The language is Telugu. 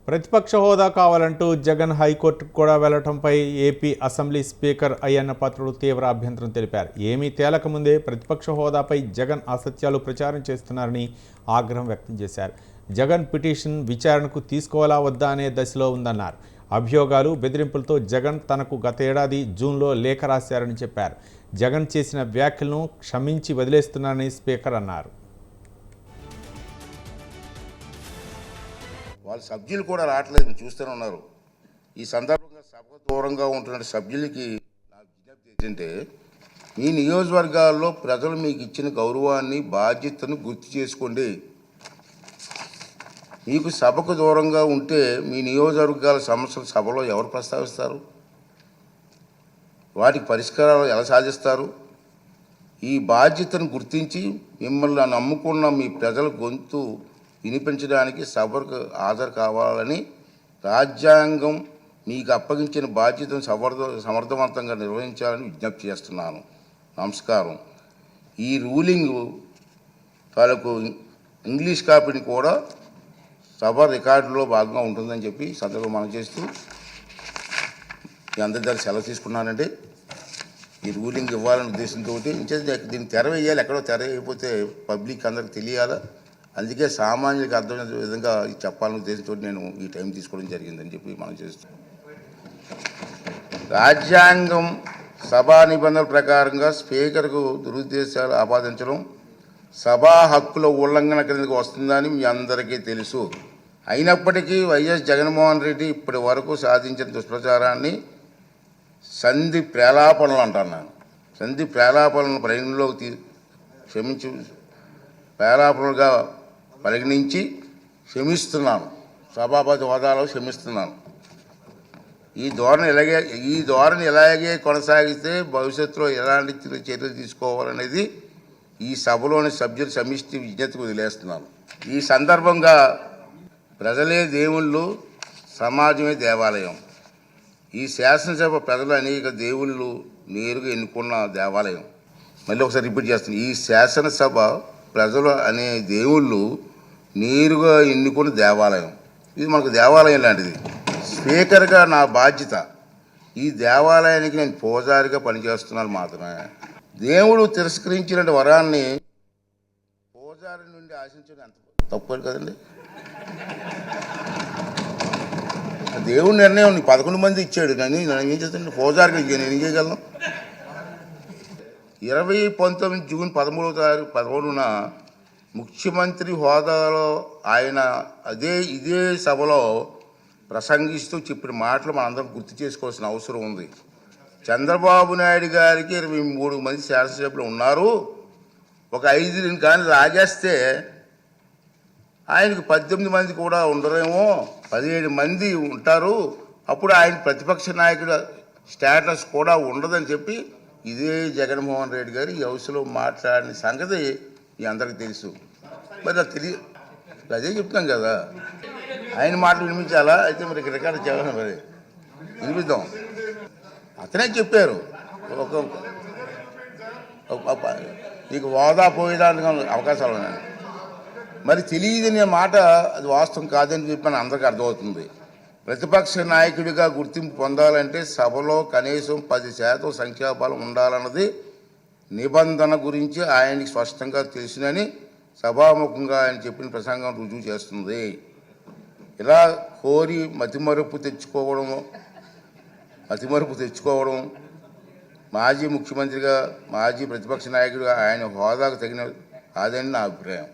ప్రతిపక్ష హోదా కావాలంటూ జగన్ హైకోర్టుకు కూడా వెళ్లడంపై AP assembly speaker Ayyanna Patrudu తీవ్ర అభ్యంతరం తెలిపారు. ఏమీ తేలకముందే ప్రతిపక్ష హోదాపై జగన్ అసత్యాలు ప్రచారం చేస్తున్నారని ఆగ్రహం వ్యక్తం చేశారు. జగన్ పిటిషన్ విచారణకు తీసుకోవాలా వద్దా అనే దశలో ఉందన్నారు. అభియోగాలు, బెదిరింపులతో జగన్ తనకు గత ఏడాది జూన్లో లేఖ రాశారని చెప్పారు. జగన్ చేసిన వ్యాఖ్యలను క్షమించి వదిలేస్తున్నారని స్పీకర్ అన్నారు. వాళ్ళ సభ్యులు కూడా రావట్లేదు, మీరు చూస్తూనే ఉన్నారు. ఈ సందర్భంగా సభకు దూరంగా ఉంటున్న సభ్యులకి నా విజ్ఞప్తి ఏంటంటే, మీ నియోజకవర్గాల్లో ప్రజలు మీకు ఇచ్చిన గౌరవాన్ని, బాధ్యతను గుర్తు చేసుకోండి. మీకు సభకు దూరంగా ఉంటే మీ నియోజకవర్గాల సమస్యలు సభలో ఎవరు ప్రస్తావిస్తారు? వాటికి పరిష్కారాలు ఎలా సాధిస్తారు? ఈ బాధ్యతను గుర్తించి మిమ్మల్ని నమ్ముకున్న మీ ప్రజల గొంతు వినిపించడానికి సభకు హాజరు కావాలని, రాజ్యాంగం మీకు అప్పగించిన బాధ్యతను సమర్థవంతంగా నిర్వహించాలని విజ్ఞప్తి చేస్తున్నాను. నమస్కారం. ఈ రూలింగ్ తాలూకు ఇంగ్లీష్ కాపీని కూడా సభ రికార్డులో భాగంగా ఉంటుందని చెప్పి సందర్భం మనం చేస్తూ మీ అందరి దగ్గర సెలవు తీసుకున్నానండి. ఈ రూలింగ్ ఇవ్వాలనే ఉద్దేశంతో దీన్ని తెర వేయాలి. ఎక్కడో తెర వేయకపోతే పబ్లిక్ అందరికి తెలియాలా, అందుకే సామాన్యులకు అర్థమైన విధంగా చెప్పాలనే ఉద్దేశంతో నేను ఈ టైం తీసుకోవడం జరిగిందని చెప్పి మనం చేస్తాం. రాజ్యాంగం సభా నిబంధనల ప్రకారంగా స్పీకర్కు దురుద్దేశాలు ఆపాదించడం సభా హక్కుల ఉల్లంఘన కిందకు వస్తుందని మీ అందరికీ తెలుసు. అయినప్పటికీ వైఎస్ జగన్మోహన్ రెడ్డి ఇప్పటి వరకు సాధించిన దుష్ప్రచారాన్ని సంధి ప్రేలాపనలు అంటున్నాను. సంధి ప్రేలాపనలను పరిగణలోకి ప్రేలాపనలుగా పరిగణించి క్షమిస్తున్నాను. సభాపతి హోదాలో క్షమిస్తున్నాను. ఈ ధోరణి ఇలాగే కొనసాగిస్తే భవిష్యత్తులో ఎలాంటి చర్యలు తీసుకోవాలనేది ఈ సభలోని సభ్యుల సమిష్టి విజ్ఞతకు వదిలేస్తున్నాను. ఈ సందర్భంగా ప్రజలే దేవుళ్ళు, సమాజమే దేవాలయం. ఈ శాసనసభ ప్రజలు అనేక దేవుళ్ళు నేరుగా ఎన్నుకున్న దేవాలయం. మళ్ళీ ఒకసారి రిపీట్ చేస్తాను. ఈ శాసనసభ ప్రజలు అనే దేవుళ్ళు నేరుగా ఎన్నుకున్న దేవాలయం. ఇది మనకు దేవాలయం లాంటిది. స్పీకర్గా నా బాధ్యత ఈ దేవాలయానికి నేను పూజారిగా పనిచేస్తున్నాను మాత్రమే. దేవుడు తిరస్కరించిన వరాన్ని పూజారి నుండి ఆశించడం ఎంత తప్పు కదండి. దేవుడి నిర్ణయం 11 మంది ఇచ్చాడు, కానీ నేను ఏం చేస్తాను? పూజారికి నేను ఏం చేయగలను? 2019 జూన్ 13న ముఖ్యమంత్రి హోదాలో ఆయన ఇదే సభలో ప్రసంగిస్తూ చెప్పిన మాటలు మనందరం గుర్తు చేసుకోవాల్సిన అవసరం ఉంది. చంద్రబాబు నాయుడు గారికి 23 మంది శాసనసభ్యులు ఉన్నారు. ఒక 5 కానీ రాజేస్తే ఆయనకు 18 మంది కూడా ఉండరేమో, 17 మంది ఉంటారు. అప్పుడు ఆయన ప్రతిపక్ష నాయకుడు స్టేటస్ కూడా ఉండదని చెప్పి ఇదే జగన్మోహన్ రెడ్డి గారు ఈ హౌస్లో మాట్లాడిన సంగతి మీ అందరికీ తెలుసు. మరి అది అదే చెప్తాం కదా, ఆయన మాటలు వినిపించాలా? అయితే మరి రికార్డు చేయాలి, మరి వినిపిద్దాం. అతనే చెప్పారు, నీకు హోదా పోయేదానికి అవకాశాలు ఉన్నాయి. మరి తెలియదనే మాట అది వాస్తవం కాదని చెప్పి అందరికీ అర్థమవుతుంది. ప్రతిపక్ష నాయకుడిగా గుర్తింపు పొందాలంటే సభలో కనీసం 10% సంఖ్యాబలం ఉండాలన్నది నిబంధన గురించి ఆయనకి స్పష్టంగా తెలుసునని సభాముఖంగా ఆయన చెప్పిన ప్రసంగం రుజువు చేస్తుంది. ఇలా కోరి మతిమరుపు తెచ్చుకోవడం మాజీ ముఖ్యమంత్రిగా, మాజీ ప్రతిపక్ష నాయకుడిగా ఆయన హోదాకు తగిన కాదని నా అభిప్రాయం.